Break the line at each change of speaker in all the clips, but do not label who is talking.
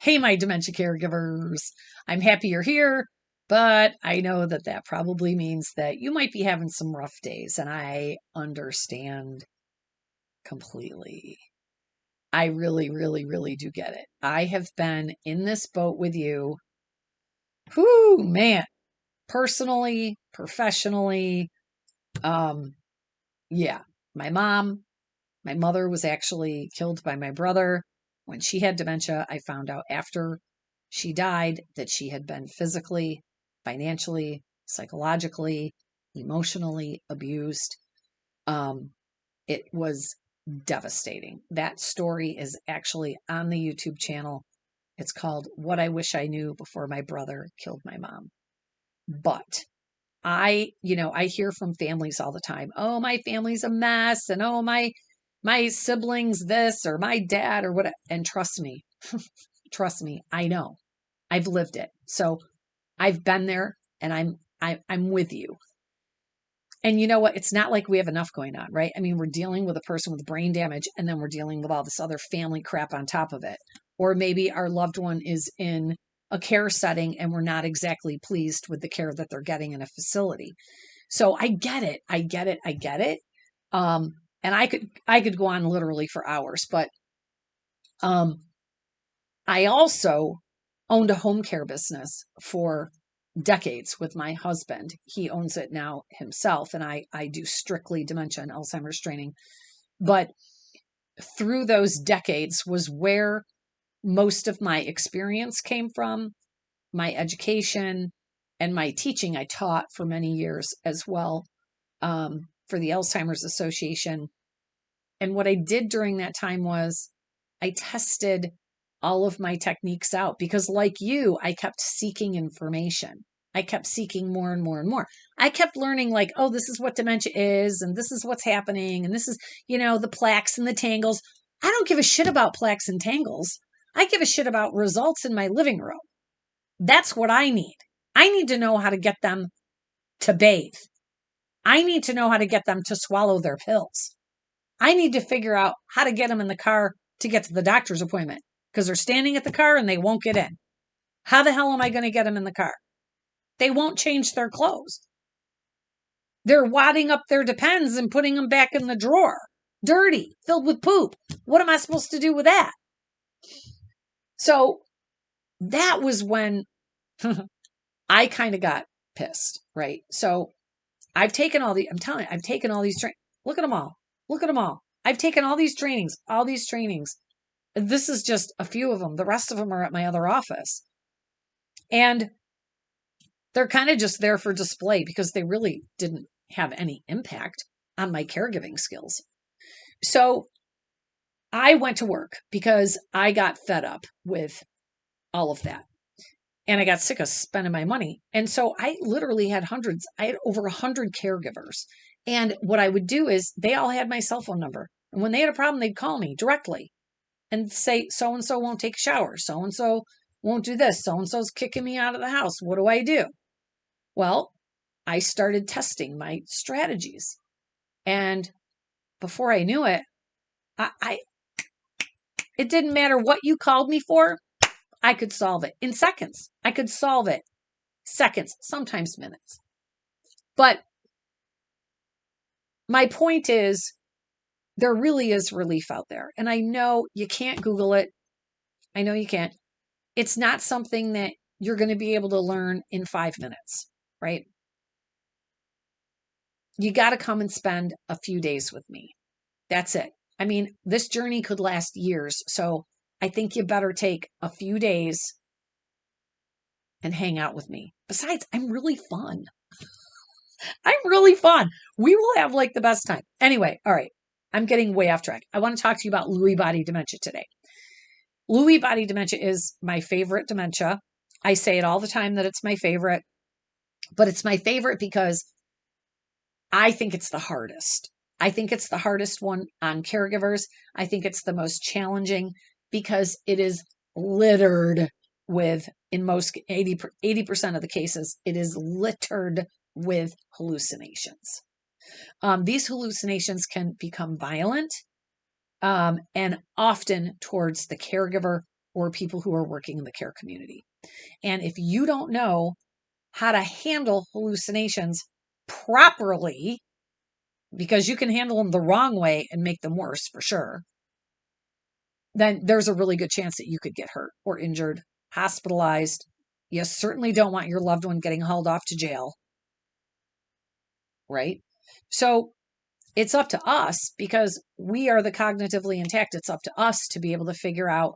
Hey, my dementia caregivers. I'm happy you're here, but I know that that probably means that you might be having some rough days, and I understand completely. I really, really, really do get it. I have been in this boat with you. Whoo, man, personally, professionally. Um, yeah, my mother was actually killed by my brother when she had dementia. I found out after she died that she had been physically, financially, psychologically, emotionally abused. Um, it was devastating. That story is actually on the YouTube channel. It's called What I Wish I Knew Before My Brother Killed My Mom. But I hear from families all the time, oh, my family's a mess, and oh, my siblings this, or my dad, or what. And trust me, I know. I've lived it. So I've been there, and I'm with you. And you know what? It's not like we have enough going on, right? I mean, we're dealing with a person with brain damage, and then we're dealing with all this other family crap on top of it. Or maybe our loved one is in a care setting and we're not exactly pleased with the care that they're getting in a facility. So I get it. I get it. I get it. And I could go on literally for hours, but um, I also owned a home care business for decades with my husband. He owns it now himself, and I do strictly dementia and Alzheimer's training. But through those decades was where most of my experience came from, my education and my teaching. I taught for many years as well, for the Alzheimer's Association. And what I did during that time was I tested all of my techniques out because, like you, I kept seeking information. I kept seeking more and more and more. I kept learning, like, oh, this is what dementia is, and this is what's happening, and this is, the plaques and the tangles. I don't give a shit about plaques and tangles. I give a shit about results in my living room. That's what I need. I need to know how to get them to bathe. I need to know how to get them to swallow their pills. I need to figure out how to get them in the car to get to the doctor's appointment because they're standing at the car and they won't get in. How the hell am I going to get them in the car? They won't change their clothes. They're wadding up their Depends and putting them back in the drawer. Dirty, filled with poop. What am I supposed to do with that? So that was when I kind of got pissed, right? So I'm telling you, I've taken all these trainings. Look at them all. Look at them all. I've taken all these trainings. This is just a few of them. The rest of them are at my other office. And they're kind of just there for display because they really didn't have any impact on my caregiving skills. So I went to work because I got fed up with all of that. And I got sick of spending my money. And so I literally had I had over 100 caregivers. And what I would do is they all had my cell phone number. And when they had a problem, they'd call me directly and say, so-and-so won't take a shower. So-and-so won't do this. So-and-so's kicking me out of the house. What do I do? Well, I started testing my strategies. And before I knew it, it didn't matter what you called me for. I could solve it in seconds. I could solve it seconds, sometimes minutes. But my point is, there really is relief out there. And I know you can't Google it. I know you can't. It's not something that you're going to be able to learn in 5 minutes, right? You got to come and spend a few days with me. That's it. I mean, this journey could last years. So I think you better take a few days and hang out with me. Besides, I'm really fun. I'm really fun. We will have like the best time. Anyway, all right. I'm getting way off track. I want to talk to you about Lewy body dementia today. Lewy body dementia is my favorite dementia. I say it all the time that it's my favorite, but it's my favorite because I think it's the hardest. I think it's the hardest one on caregivers. I think it's the most challenging because it is littered with, in most 80% of the cases, it is littered with hallucinations. These hallucinations can become violent, and often towards the caregiver or people who are working in the care community. And if you don't know how to handle hallucinations properly, because you can handle them the wrong way and make them worse for sure, then there's a really good chance that you could get hurt or injured, hospitalized. You certainly don't want your loved one getting hauled off to jail, right? So it's up to us, because we are the cognitively intact. It's up to us to be able to figure out,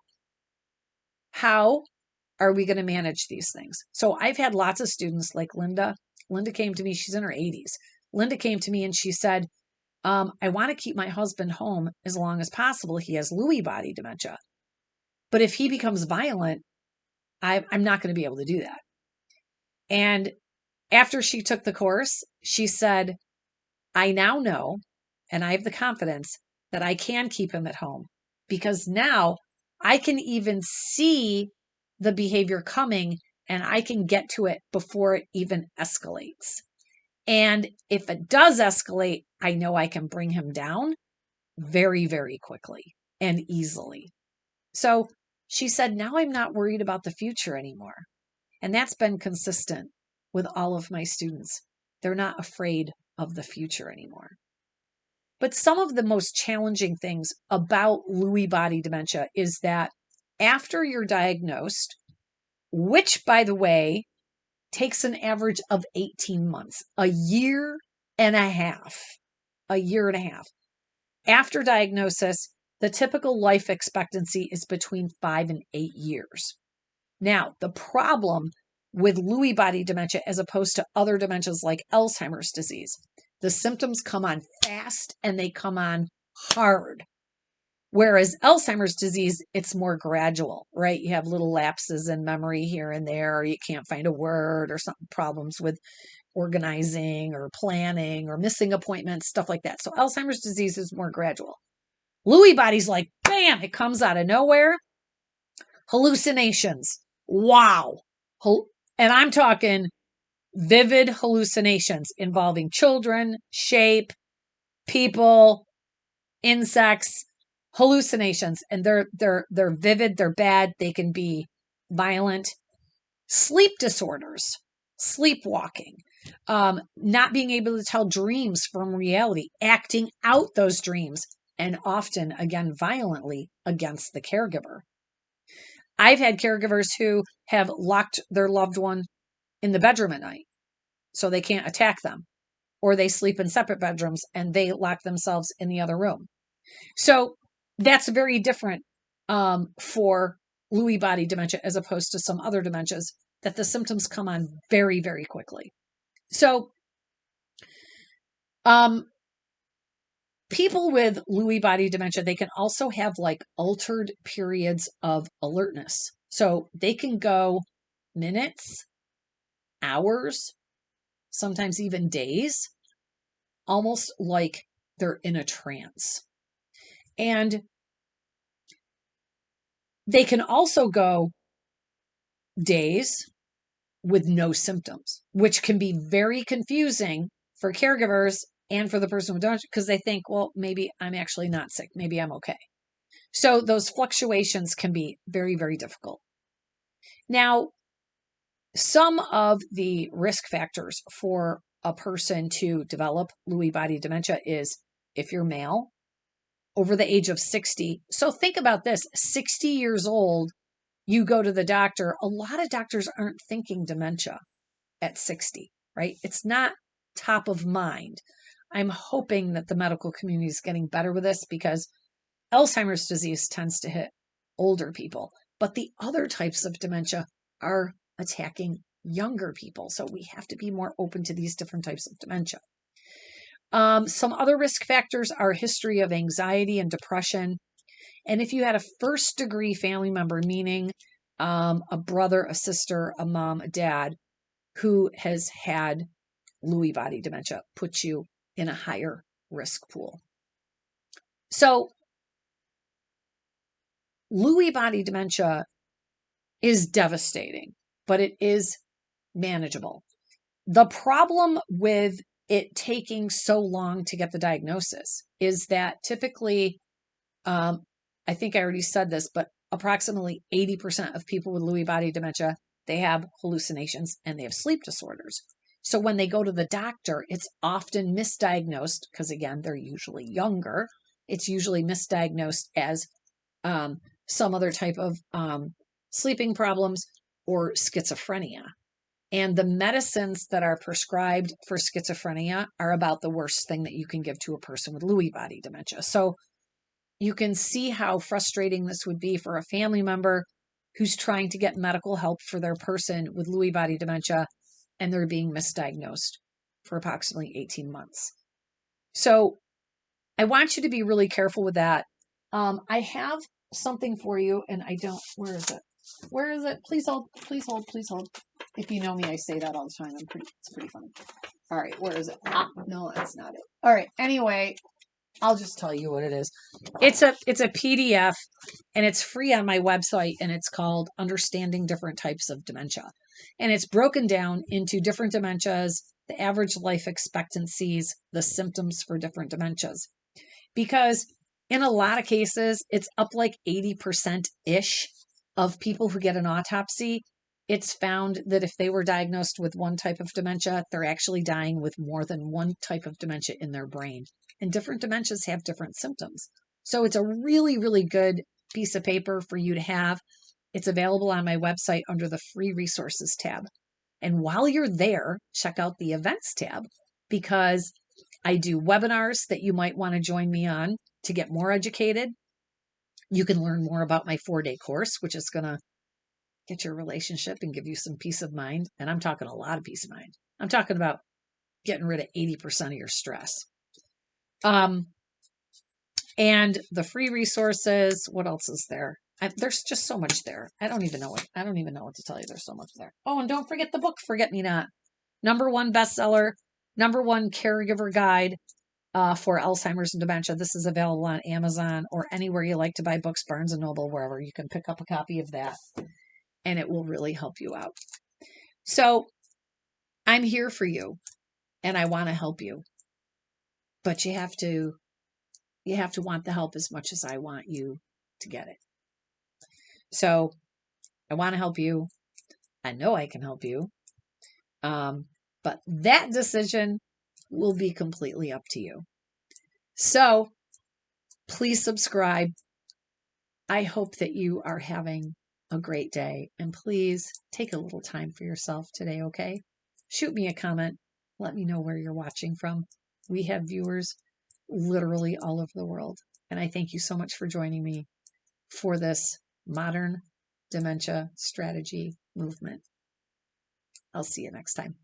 how are we going to manage these things? So I've had lots of students like Linda. Linda came to me, she's in her 80s. Linda came to me and she said, I want to keep my husband home as long as possible. He has Lewy body dementia. But if he becomes violent, I'm not going to be able to do that. And after she took the course, she said, I now know, and I have the confidence that I can keep him at home, because now I can even see the behavior coming and I can get to it before it even escalates. And if it does escalate, I know I can bring him down very, very quickly and easily. So she said, now I'm not worried about the future anymore. And that's been consistent with all of my students. They're not afraid of the future anymore. But some of the most challenging things about Lewy body dementia is that after you're diagnosed, which, by the way, takes an average of 18 months, a year and a half. After diagnosis, the typical life expectancy is between 5 and 8 years. Now, the problem with Lewy body dementia, as opposed to other dementias like Alzheimer's disease, the symptoms come on fast and they come on hard. Whereas Alzheimer's disease, it's more gradual, right? You have little lapses in memory here and there, or you can't find a word, or some problems with organizing or planning or missing appointments, stuff like that. So Alzheimer's disease is more gradual. Lewy body's like, bam, it comes out of nowhere. Hallucinations. Wow. And I'm talking vivid hallucinations involving children, shape, people, insects, hallucinations. And they're vivid, they're bad, they can be violent. Sleep disorders, sleepwalking, not being able to tell dreams from reality, acting out those dreams, and often, again, violently against the caregiver. I've had caregivers who have locked their loved one in the bedroom at night so they can't attack them, or they sleep in separate bedrooms and they lock themselves in the other room. So that's very different for Lewy body dementia as opposed to some other dementias, that the symptoms come on very, very quickly. So people with Lewy body dementia, they can also have like altered periods of alertness. So they can go minutes, hours, sometimes even days, almost like they're in a trance. And they can also go days with no symptoms, which can be very confusing for caregivers and for the person with dementia, because they think, well, maybe I'm actually not sick. Maybe I'm okay. So those fluctuations can be very, very difficult. Now, some of the risk factors for a person to develop Lewy body dementia is if you're male, over the age of 60. So think about this, 60 years old, you go to the doctor. A lot of doctors aren't thinking dementia at 60, right? It's not top of mind. I'm hoping that the medical community is getting better with this, because Alzheimer's disease tends to hit older people, but the other types of dementia are attacking younger people. So we have to be more open to these different types of dementia. Some other risk factors are history of anxiety and depression. And if you had a first degree family member, meaning a brother, a sister, a mom, a dad, who has had Lewy body dementia, puts you in a higher risk pool. So Lewy body dementia is devastating, but it is manageable. The problem with it taking so long to get the diagnosis is that typically, I think I already said this, but approximately 80% of people with Lewy body dementia, they have hallucinations and they have sleep disorders. So when they go to the doctor, it's often misdiagnosed because, again, they're usually younger. It's usually misdiagnosed as some other type of sleeping problems or schizophrenia. And the medicines that are prescribed for schizophrenia are about the worst thing that you can give to a person with Lewy body dementia. So you can see how frustrating this would be for a family member who's trying to get medical help for their person with Lewy body dementia, and they're being misdiagnosed for approximately 18 months. So I want you to be really careful with that. I have something for you, and I don't, where is it? Where is it? Please hold, please hold, please hold. If you know me, I say that all the time. It's pretty funny. All right, where is it? No, that's not it. All right, anyway, I'll just tell you what it is. It's a PDF, and it's free on my website, and it's called Understanding Different Types of Dementia. And it's broken down into different dementias, the average life expectancies, the symptoms for different dementias. Because in a lot of cases, it's up like 80%-ish of people who get an autopsy. It's found that if they were diagnosed with one type of dementia, they're actually dying with more than one type of dementia in their brain. And different dementias have different symptoms. So it's a really, really good piece of paper for you to have. It's available on my website under the free resources tab. And while you're there, check out the events tab, because I do webinars that you might want to join me on to get more educated. You can learn more about my 4-day course, which is going to get your relationship and give you some peace of mind. And I'm talking a lot of peace of mind. I'm talking about getting rid of 80% of your stress. And the free resources, what else is there? There's just so much there. I don't even know what to tell you. There's so much there. Oh, and don't forget the book, Forget Me Not. #1 bestseller, #1 caregiver guide for Alzheimer's and dementia. This is available on Amazon or anywhere you like to buy books, Barnes & Noble, wherever. You can pick up a copy of that, and it will really help you out. So I'm here for you, and I want to help you. But you have to want the help as much as I want you to get it. So I want to help you. I know I can help you. But that decision will be completely up to you. So please subscribe. I hope that you are having a great day, and please take a little time for yourself today, okay? Shoot me a comment. Let me know where you're watching from. We have viewers literally all over the world, and I thank you so much for joining me for this modern dementia strategy movement. I'll see you next time.